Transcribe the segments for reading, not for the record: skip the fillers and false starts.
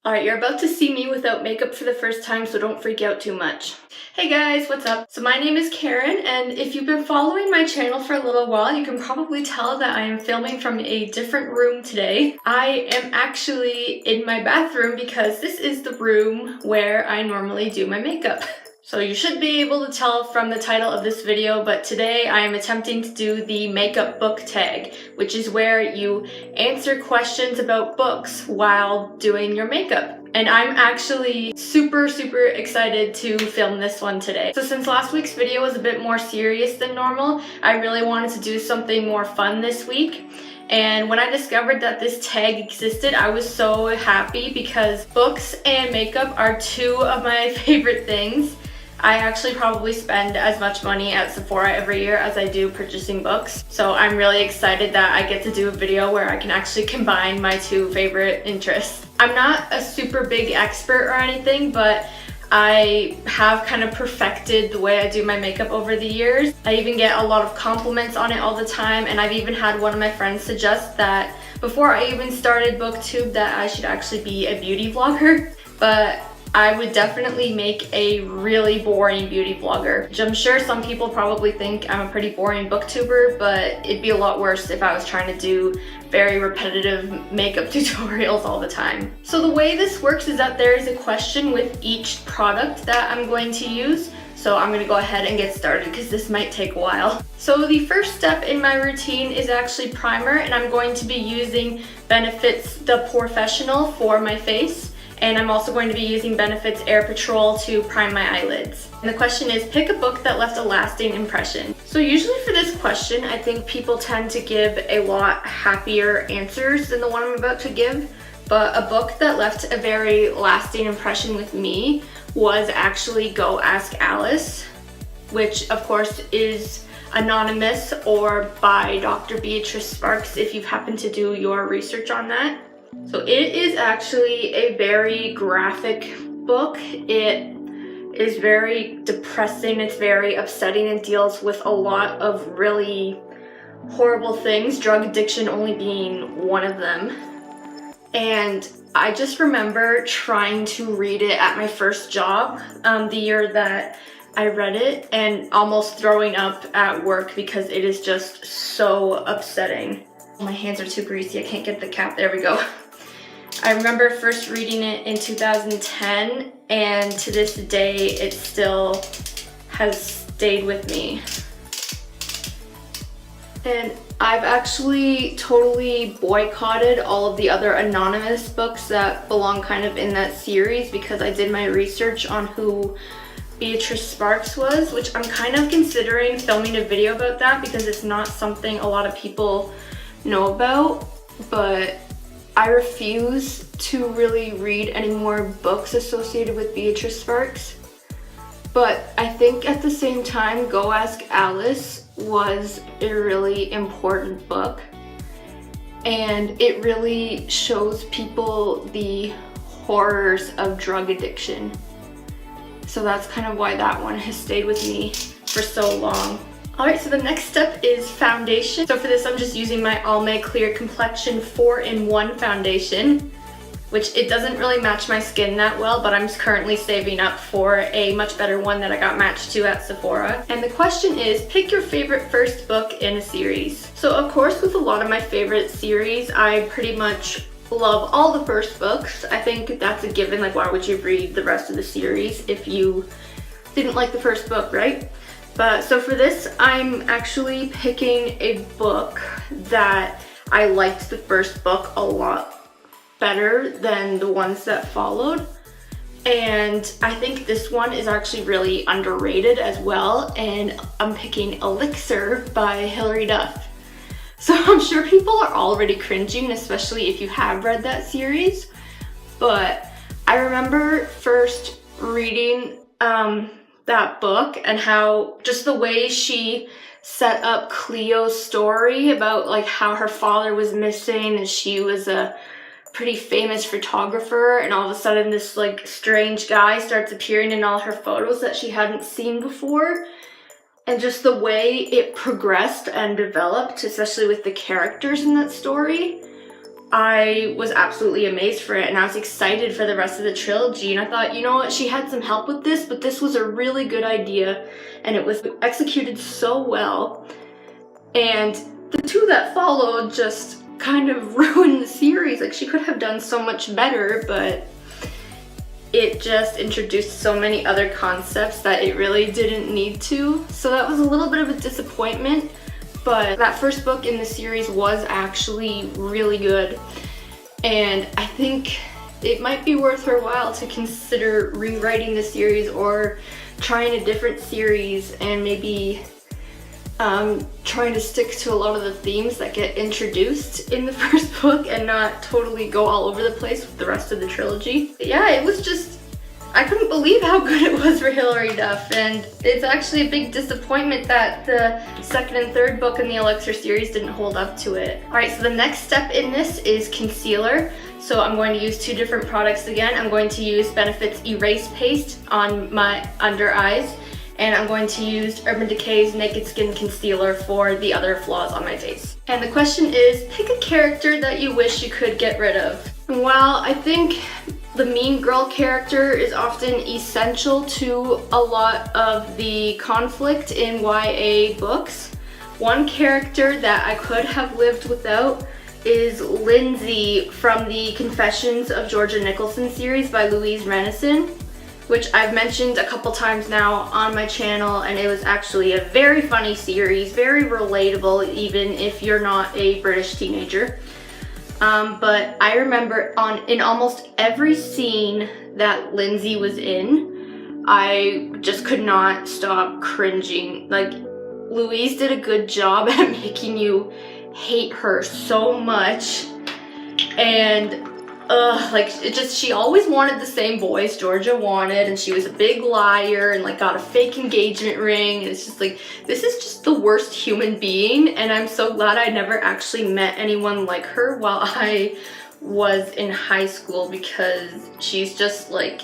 Alright, you're about to see me without makeup for the first time, so don't freak out too much. Hey guys, what's up? So my name is Karen, and if you've been following my channel for a little while, you can probably tell that I am filming from a different room today. I am actually in my bathroom because this is the room where I normally do my makeup. So you should be able to tell from the title of this video, but today I am attempting to do the makeup book tag, which is where you answer questions about books while doing your makeup. And I'm actually super excited to film this one today. So since last week's video was a bit more serious than normal, I really wanted to do something more fun this week. And when I discovered that this tag existed, I was so happy because books and makeup are two of my favorite things. I actually probably spend as much money at Sephora every year as I do purchasing books. So I'm really excited that I get to do a video where I can actually combine my two favorite interests. I'm not a super big expert or anything, but I have kind of perfected the way I do my makeup over the years. I even get a lot of compliments on it all the time, and I've even had one of my friends suggest that before I even started BookTube that I should actually be a beauty vlogger. But I would definitely make a really boring beauty vlogger, which I'm sure some people probably think I'm a pretty boring booktuber, but it'd be a lot worse if I was trying to do very repetitive makeup tutorials all the time. So the way this works is that there is a question with each product that I'm going to use. So I'm gonna go ahead and get started because this might take a while. So the first step in my routine is actually primer, and I'm going to be using Benefit's The Professional for my face. And I'm also going to be using Benefit's Air Patrol to prime my eyelids. And the question is, pick a book that left a lasting impression. So usually for this question, I think people tend to give a lot happier answers than the one I'm about to give. But a book that left a very lasting impression with me was actually Go Ask Alice, which of course is anonymous or by Dr. Beatrice Sparks if you've happened to do your research on that. So it is actually a very graphic book. It is very depressing, it's very upsetting, and deals with a lot of really horrible things, drug addiction only being one of them. And I just remember trying to read it at my first job, the year that I read it, and almost throwing up at work because it is just so upsetting. My hands are too greasy, I can't get the cap, there we go. I remember first reading it in 2010, and to this day it still has stayed with me. And I've actually totally boycotted all of the other anonymous books that belong kind of in that series because I did my research on who Beatrice Sparks was, which I'm kind of considering filming a video about that because it's not something a lot of people know about. But I refuse to really read any more books associated with Beatrice Sparks. But I think at the same time, Go Ask Alice was a really important book. And it really shows people the horrors of drug addiction. So that's kind of why that one has stayed with me for so long. Alright, so the next step is foundation. So for this, I'm just using my Almay Clear Complexion 4-in-1 foundation, which it doesn't really match my skin that well, but I'm currently saving up for a much better one that I got matched to at Sephora. And the question is, pick your favorite first book in a series. So of course, with a lot of my favorite series, I pretty much love all the first books. I think that's a given, like why would you read the rest of the series if you didn't like the first book, right? But so for this, I'm actually picking a book that I liked the first book a lot better than the ones that followed. And I think this one is actually really underrated as well. And I'm picking Elixir by Hilary Duff. So I'm sure people are already cringing, especially if you have read that series. But I remember first reading that book and how just the way she set up Cleo's story about like how her father was missing and she was a pretty famous photographer, and all of a sudden this like strange guy starts appearing in all her photos that she hadn't seen before. And just the way it progressed and developed, especially with the characters in that story, I was absolutely amazed for it, and I was excited for the rest of the trilogy, and I thought, you know what, she had some help with this, but this was a really good idea, and it was executed so well. And the two that followed just kind of ruined the series. Like, she could have done so much better, but it just introduced so many other concepts that it really didn't need to. So that was a little bit of a disappointment, but that first book in the series was actually really good. And I think it might be worth her while to consider rewriting the series or trying a different series and maybe trying to stick to a lot of the themes that get introduced in the first book and not totally go all over the place with the rest of the trilogy. But yeah, it was just, I couldn't believe how good it was for Hilary Duff, and it's actually a big disappointment that the second and third book in the Elixir series didn't hold up to it. Alright, so the next step in this is concealer. So I'm going to use two different products again. I'm going to use Benefit's Erase Paste on my under eyes, and I'm going to use Urban Decay's Naked Skin Concealer for the other flaws on my face. And the question is, pick a character that you wish you could get rid of. While I think the mean girl character is often essential to a lot of the conflict in YA books, one character that I could have lived without is Lindsay from the Confessions of Georgia Nicholson series by Louise Renison, which I've mentioned a couple times now on my channel, and it was actually a very funny series, very relatable even if you're not a British teenager. But I remember in almost every scene that Lindsay was in, I just could not stop cringing. Like, Louise did a good job at making you hate her so much, and like, she always wanted the same boys Georgia wanted, and she was a big liar and like got a fake engagement ring, and it's just like, this is just the worst human being, and I'm so glad I never actually met anyone like her while I was in high school, because she's just like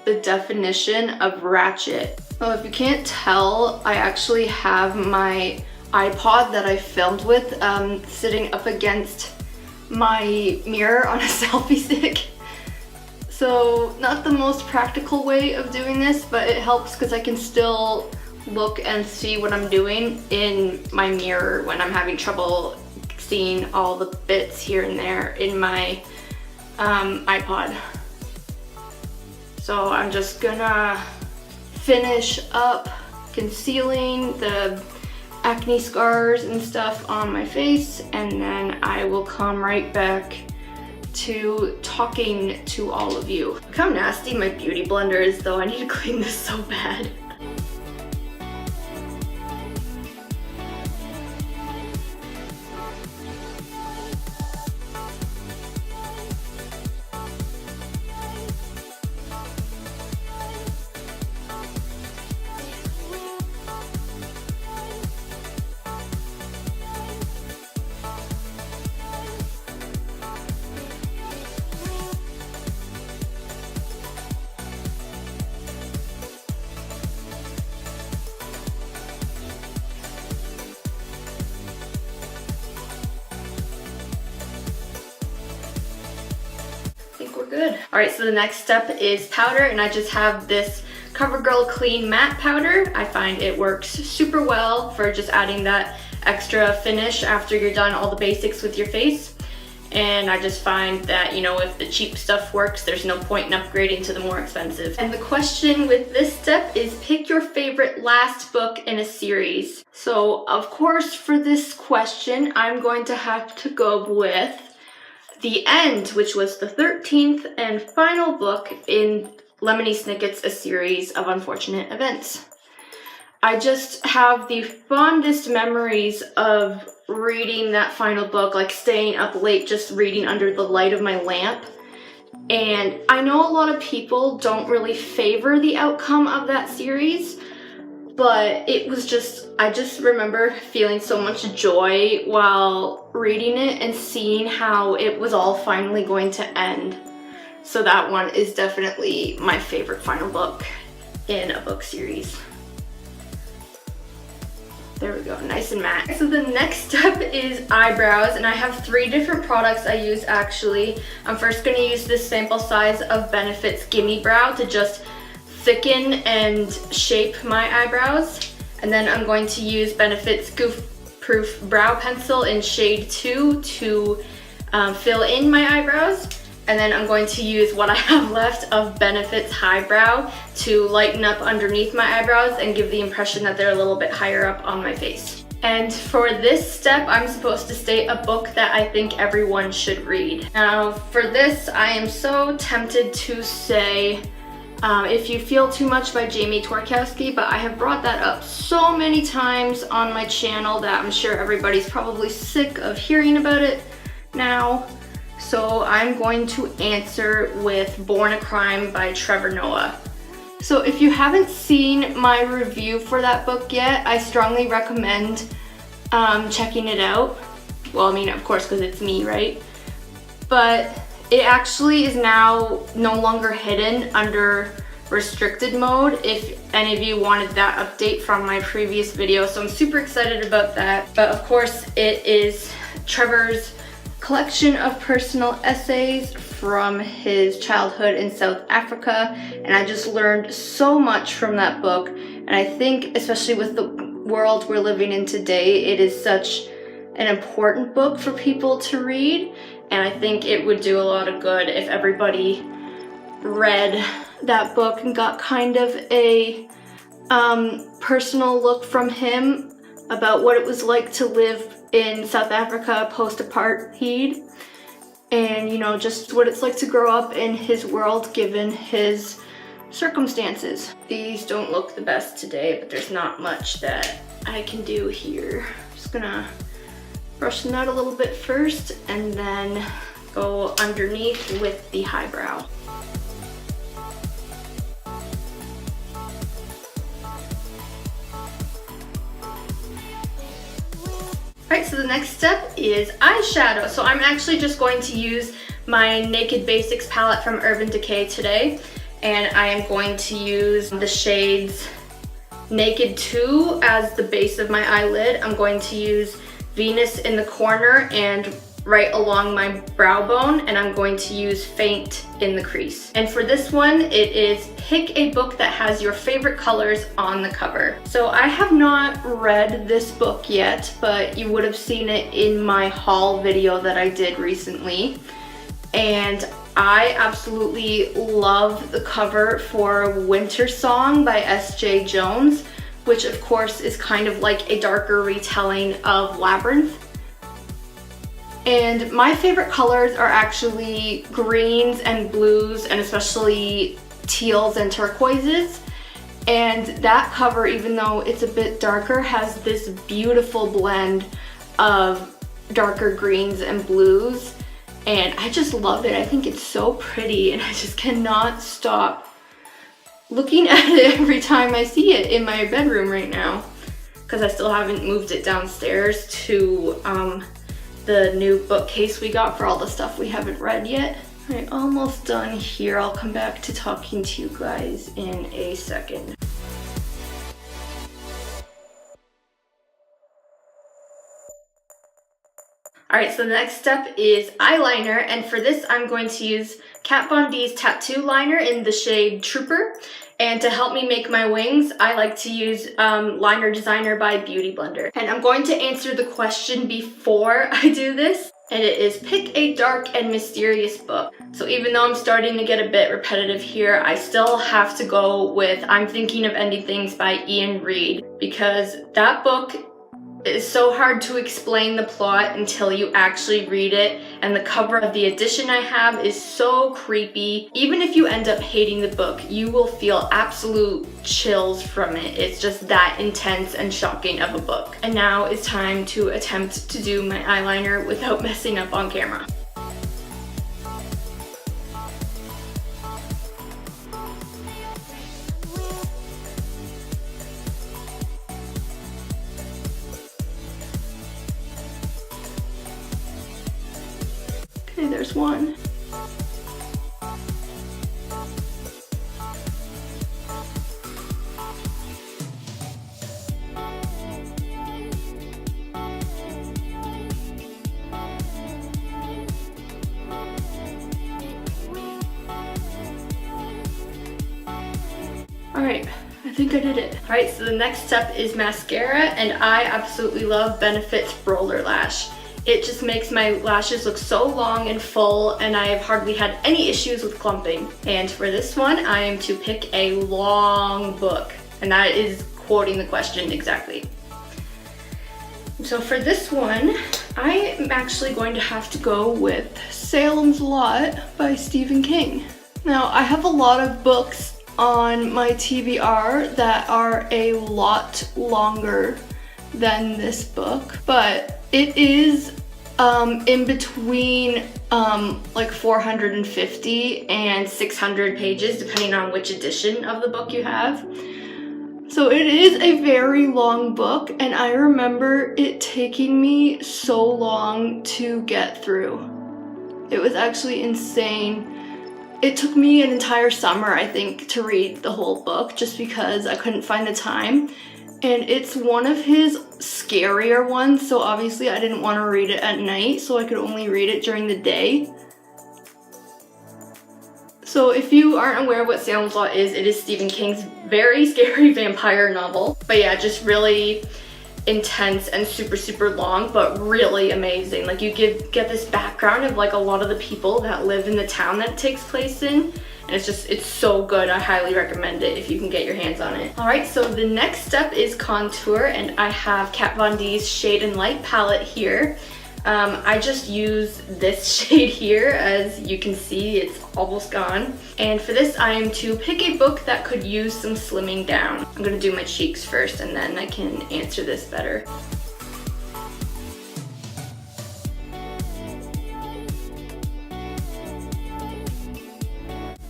the definition of ratchet. Well, if you can't tell, I actually have my iPod that I filmed with sitting up against my mirror on a selfie stick. So not the most practical way of doing this, but it helps because I can still look and see what I'm doing in my mirror when I'm having trouble seeing all the bits here and there in my iPod. So I'm just gonna finish up concealing the acne scars and stuff on my face, and then I will come right back to talking to all of you. Look how nasty my beauty blender is though. I need to clean this so bad. We're good. Alright, so the next step is powder, and I just have this CoverGirl Clean Matte Powder. I find it works super well for just adding that extra finish after you're done all the basics with your face. And I just find that, you know, if the cheap stuff works, there's no point in upgrading to the more expensive. And the question with this step is pick your favorite last book in a series. So, of course, for this question, I'm going to have to go with The End, which was the 13th and final book in Lemony Snicket's A Series of Unfortunate Events. I just have the fondest memories of reading that final book, like staying up late just reading under the light of my lamp. And I know a lot of people don't really favor the outcome of that series, but it was just, I just remember feeling so much joy while reading it and seeing how it was all finally going to end. So that one is definitely my favorite final book in a book series. There we go, nice and matte. So the next step is eyebrows, and I have 3 different products I use actually. I'm first gonna use this sample size of Benefit's Gimme Brow to just thicken and shape my eyebrows. And then I'm going to use Benefit's Goof Proof Brow Pencil in shade 2 to fill in my eyebrows. And then I'm going to use what I have left of Benefit's Highbrow to lighten up underneath my eyebrows and give the impression that they're a little bit higher up on my face. And for this step, I'm supposed to state a book that I think everyone should read. Now for this, I am so tempted to say If You Feel Too Much by Jamie Twarkowski, but I have brought that up so many times on my channel that I'm sure everybody's probably sick of hearing about it now. So I'm going to answer with Born a Crime by Trevor Noah. So if you haven't seen my review for that book yet, I strongly recommend checking it out. Well, I mean, of course, because it's me, right? But it actually is now no longer hidden under restricted mode if any of you wanted that update from my previous video. So I'm super excited about that. But of course, it is Trevor's collection of personal essays from his childhood in South Africa, and I just learned so much from that book. And I think, especially with the world we're living in today, it is such an important book for people to read, and I think it would do a lot of good if everybody read that book and got kind of a personal look from him about what it was like to live in South Africa post-apartheid, and you know, just what it's like to grow up in his world given his circumstances. These don't look the best today, but there's not much that I can do here. I'm just gonna brush them out a little bit first and then go underneath with the highbrow. Alright, so the next step is eyeshadow. So I'm actually just going to use my Naked Basics palette from Urban Decay today, and I am going to use the shades Naked 2 as the base of my eyelid. I'm going to use Venus in the corner and right along my brow bone, and I'm going to use Faint in the crease. And for this one, it is pick a book that has your favorite colors on the cover. So I have not read this book yet, but you would have seen it in my haul video that I did recently. And I absolutely love the cover for Winter Song by S.J. Jones, which of course is kind of like a darker retelling of Labyrinth. And my favorite colors are actually greens and blues, and especially teals and turquoises. And that cover, even though it's a bit darker, has this beautiful blend of darker greens and blues. And I just love it. I think it's so pretty, and I just cannot stop looking at it every time I see it in my bedroom right now, because I still haven't moved it downstairs to the new bookcase we got for all the stuff we haven't read yet. Alright, almost done here. I'll come back to talking to you guys in a second. Alright, so the next step is eyeliner, and for this I'm going to use Kat Von D's Tattoo Liner in the shade Trooper. And to help me make my wings, I like to use Liner Designer by Beauty Blender. And I'm going to answer the question before I do this, and it is pick a dark and mysterious book. So even though I'm starting to get a bit repetitive here, I still have to go with I'm Thinking of Ending Things by Ian Reid, because that book is so hard to explain the plot until you actually read it, and the cover of the edition I have is so creepy. Even if you end up hating the book, you will feel absolute chills from it. It's just that intense and shocking of a book. And now it's time to attempt to do my eyeliner without messing up on camera. Okay, there's one. Alright, I think I did it. Alright, so the next step is mascara, and I absolutely love Benefit's Roller Lash. It just makes my lashes look so long and full, and I've hardly had any issues with clumping. And for this one, I am to pick a long book, and that is quoting the question exactly. So for this one, I am actually going to have to go with Salem's Lot by Stephen King. Now, I have a lot of books on my TBR that are a lot longer than this book, but it is in between like 450 and 600 pages, depending on which edition of the book you have. So it is a very long book, and I remember it taking me so long to get through. It was actually insane. It took me an entire summer, I think, to read the whole book just because I couldn't find the time. And it's one of his scarier ones, so obviously I didn't want to read it at night, so I could only read it during the day. So if you aren't aware of what Salem's Lot is, it is Stephen King's very scary vampire novel. But yeah, just really intense and super long, but really amazing. Like, you get this background of like a lot of the people that live in the town that it takes place in, and it's so good. I highly recommend it if you can get your hands on it. Alright, so the next step is contour, and I have Kat Von D's Shade and Light palette here. I just use this shade here. As you can see, it's almost gone. And for this, I am to pick a book that could use some slimming down. I'm gonna do my cheeks first, and then I can answer this better.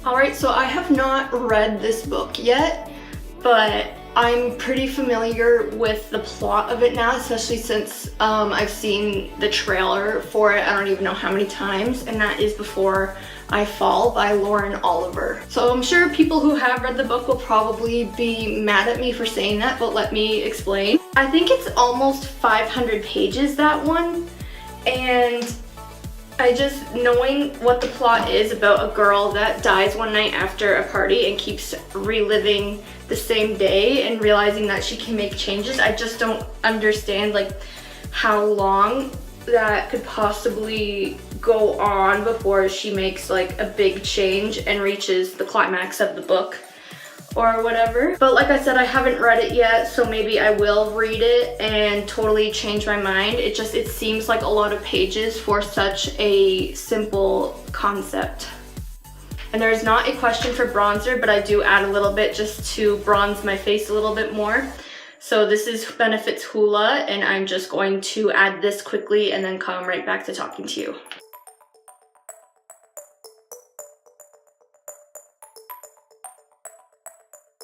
Alright, so I have not read this book yet, but I'm pretty familiar with the plot of it now, especially since I've seen the trailer for it I don't even know how many times, and that is Before I Fall by Lauren Oliver. So I'm sure people who have read the book will probably be mad at me for saying that, but let me explain. I think it's almost 500 pages, that one, and knowing what the plot is about a girl that dies one night after a party and keeps reliving the same day and realizing that she can make changes, I just don't understand like how long that could possibly go on before she makes like a big change and reaches the climax of the book or whatever. But like I said, I haven't read it yet, so maybe I will read it and totally change my mind. It seems like a lot of pages for such a simple concept. And there's not a question for bronzer, but I do add a little bit just to bronze my face a little bit more. So this is Benefit's Hoola, and I'm just going to add this quickly and then come right back to talking to you.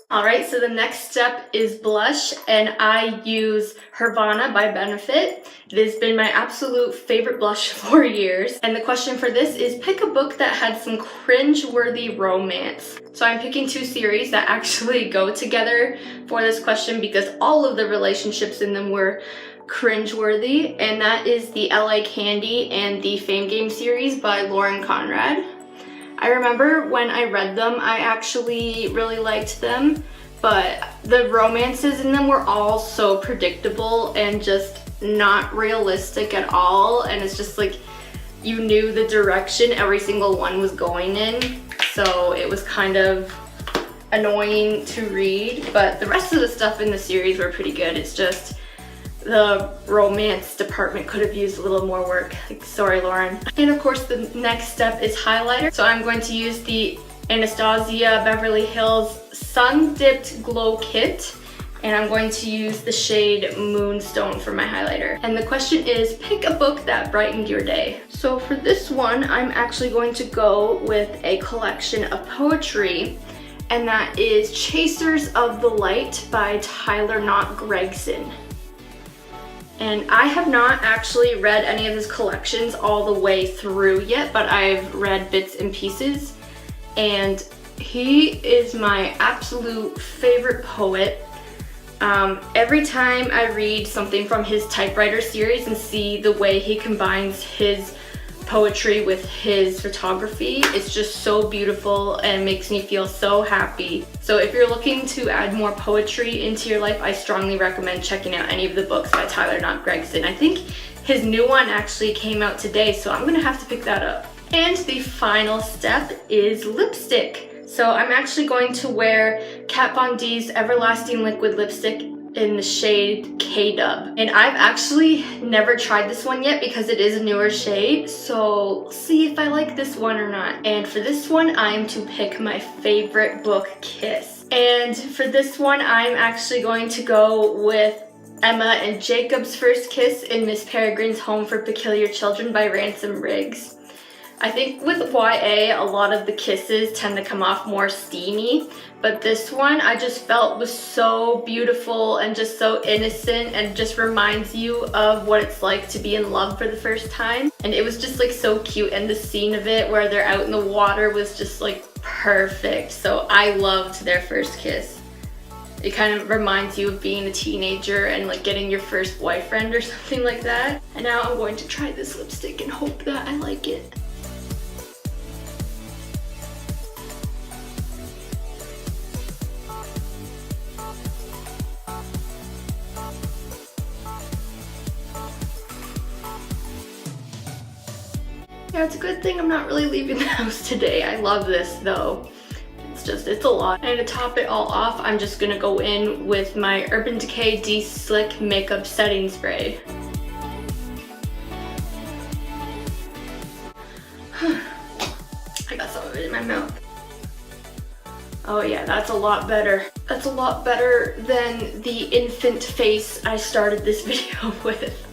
Alright, so the next step is blush, and I use Hervana by Benefit. It has been my absolute favorite blush for years. And the question for this is pick a book that had some cringe-worthy romance. So I'm picking two series that actually go together for this question because all of the relationships in them were cringe-worthy, and that is the LA Candy and the Fame Game series by Lauren Conrad. I remember when I read them, I actually really liked them, but the romances in them were all so predictable and just not realistic at all, and it's just like you knew the direction every single one was going in, so it was kind of annoying to read. But the rest of the stuff in the series were pretty good. It's just the romance department could have used a little more work. Like, sorry, Lauren. And of course, the next step is highlighter. So I'm going to use the Anastasia Beverly Hills Sun Dipped Glow Kit, and I'm going to use the shade Moonstone for my highlighter. And the question is, pick a book that brightened your day. So for this one, I'm actually going to go with a collection of poetry, and that is Chasers of the Light by Tyler Knott Gregson. And I have not actually read any of his collections all the way through yet, but I've read bits and pieces, and he is my absolute favorite poet. Every time I read something from his typewriter series and see the way he combines his poetry with his photography. It's just so beautiful and makes me feel so happy. So if you're looking to add more poetry into your life, I strongly recommend checking out any of the books by Tyler Gregson. I think his new one actually came out today, so I'm gonna have to pick that up. And the final step is lipstick. So I'm actually going to wear Kat Von D's Everlasting Liquid Lipstick in the shade K-Dub. And I've actually never tried this one yet because it is a newer shade, so we'll see if I like this one or not. And for this one, I'm to pick my favorite book, Kiss. And for this one, I'm actually going to go with Emma and Jacob's first kiss in Miss Peregrine's Home for Peculiar Children by Ransom Riggs. I think with YA, a lot of the kisses tend to come off more steamy, but this one I just felt was so beautiful and just so innocent and just reminds you of what it's like to be in love for the first time. And it was just like so cute, and the scene of it where they're out in the water was just like perfect. So I loved their first kiss. It kind of reminds you of being a teenager and like getting your first boyfriend or something like that. And now I'm going to try this lipstick and hope that I like it. Yeah, it's a good thing I'm not really leaving the house today. I love this though. It's a lot. And to top it all off, I'm just gonna go in with my Urban Decay De-Slick Makeup Setting Spray. I got some of it in my mouth. Oh yeah, that's a lot better. That's a lot better than the infant face I started this video with.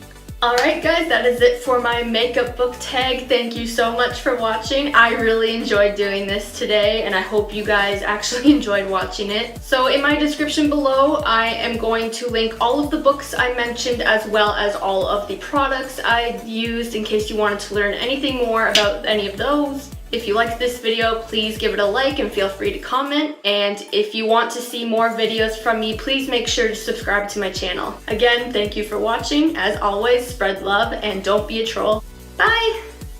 Alright guys, that is it for my makeup book tag. Thank you so much for watching. I really enjoyed doing this today, and I hope you guys actually enjoyed watching it. So in my description below, I am going to link all of the books I mentioned as well as all of the products I used in case you wanted to learn anything more about any of those. If you liked this video, please give it a like and feel free to comment. And if you want to see more videos from me, please make sure to subscribe to my channel. Again, thank you for watching. As always, spread love and don't be a troll. Bye!